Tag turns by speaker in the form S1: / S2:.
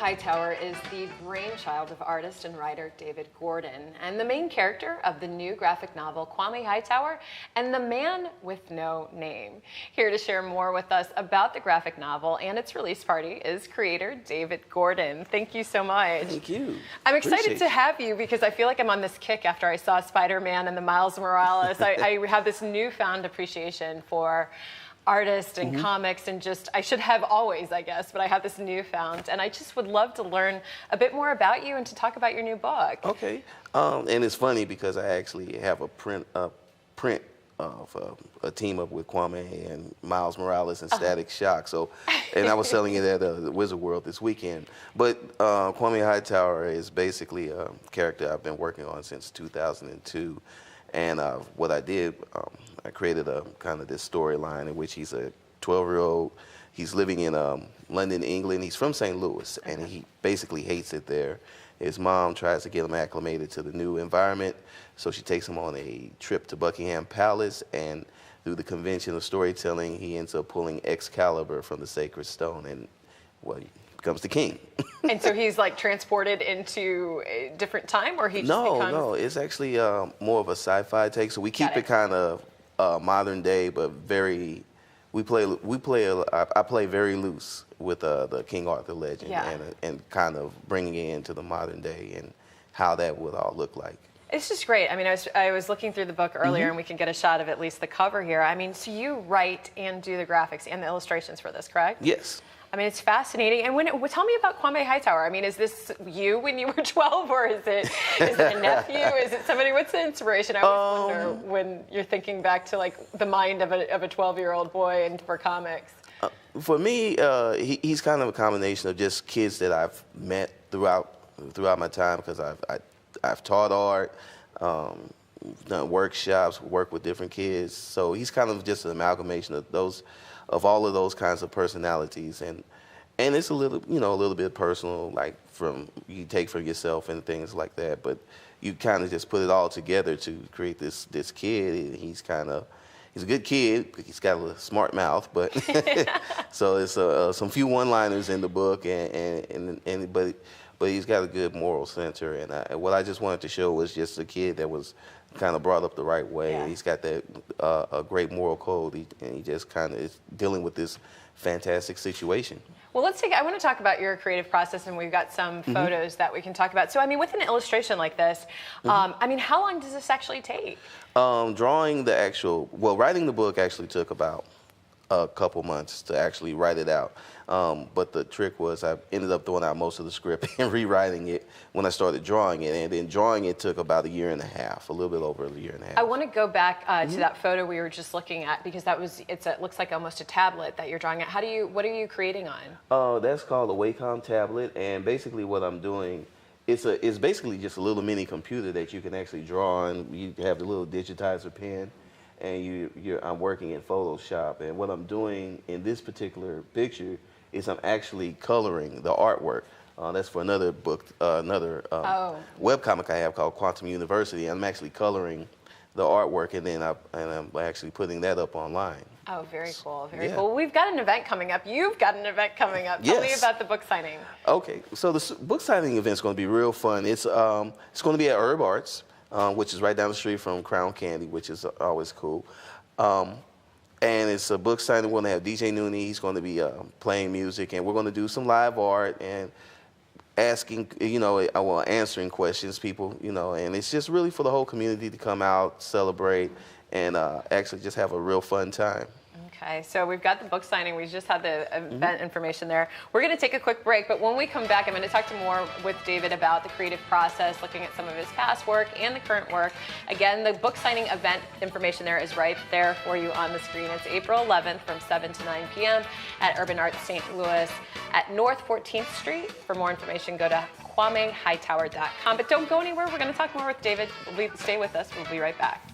S1: Hightower is the brainchild of artist and writer David Gorden, and the main character of the new graphic novel Kwame Hightower and the Man with No Name. Here to share more with us about the graphic novel and its release party is creator David Gorden. Thank you so much.
S2: Thank you.
S1: I'm excited to have you because I feel like I'm on this kick after I saw Spider-Man and the Miles Morales. I have this newfound appreciation for artists and comics, and just, I should have always, I guess, but I have this newfound, and I just would love to learn a bit more about you and to talk about your new book.
S2: Okay, and it's funny because I actually have a print of a team up with Kwame and Miles Morales and Static Shock. So, and I was selling it at the Wizard World this weekend. But Kwame Hightower is basically a character I've been working on since 2002. And what I did, I created a kind of this storyline in which he's a 12-year-old. He's living in London, England. He's from St. Louis, and he basically hates it there. His mom tries to get him acclimated to the new environment, so she takes him on a trip to Buckingham Palace, and through the convention of storytelling, he ends up pulling Excalibur from the sacred stone, and, well, he becomes the king.
S1: And so he's like transported into a different time, or he just becomes...
S2: No, it's actually more of a sci-fi take, so we keep it kind of modern day, but very... I play very loose with the King Arthur legend, and kind of bringing it into the modern day and how that would all look like.
S1: It's just great. I mean, I was looking through the book earlier, and we can get a shot of at least the cover here. I mean, so you write and do the graphics and the illustrations for this, correct?
S2: Yes.
S1: I mean, it's fascinating. And tell me about Kwame Hightower. I mean, is this you when you were 12, or is it a nephew? Is it somebody? What's the inspiration? I always wonder when you're thinking back to like the mind of a 12-year-old boy and for comics.
S2: For me, he's kind of a combination of just kids that I've met throughout my time, because I've taught art, done workshops, worked with different kids. So he's kind of just an amalgamation of all of those kinds of personalities, and it's a little bit personal, like you take from yourself and things like that. But you kind of just put it all together to create this kid. He's a good kid. He's got a smart mouth, but so it's some few one-liners in the book, but he's got a good moral center. And what I just wanted to show was just a kid that was kind of brought up the right way. Yeah. He's got that a great moral code, and he just kind of is dealing with this fantastic situation.
S1: Well, I want to talk about your creative process, and we've got some photos that we can talk about. So, I mean, with an illustration like this, I mean, how long does this actually take?
S2: Writing the book actually took about a couple months to actually write it out. But the trick was I ended up throwing out most of the script and rewriting it when I started drawing it. And then drawing it took about a year and a half, a little bit over a year and a half.
S1: I want to go back to that photo we were just looking at, because it looks like almost a tablet that you're drawing at. What are you creating on?
S2: That's called a Wacom tablet. And basically what I'm doing, it's basically just a little mini computer that you can actually draw on. You have the little digitizer pen, and I'm working in Photoshop. And what I'm doing in this particular picture is I'm actually coloring the artwork. That's for another book, webcomic I have called Quantum University. I'm actually coloring the artwork, and then I'm actually putting that up online.
S1: Oh, very cool, very cool. We've got an event coming up. You've got an event coming up. Tell me about the book signing. Okay, so the book signing event is going to be real fun. It's going to be at Herb Arts, which is right down the street from Crown Candy, which is always cool. And it's a book signing. We're going to have DJ Nune. He's going to be playing music, and we're going to do some live art and answering questions, people, and it's just really for the whole community to come out, celebrate, and actually just have a real fun time. Okay, so we've got the book signing. We just had the event information there. We're going to take a quick break, but when we come back, I'm going to talk more with David about the creative process, looking at some of his past work and the current work. Again, the book signing event information there is right there for you on the screen. It's April 11th from 7 to 9 p.m. at Urban Arts St. Louis at North 14th Street. For more information, go to KwameHightower.com. But don't go anywhere. We're going to talk more with David. Stay with us. We'll be right back.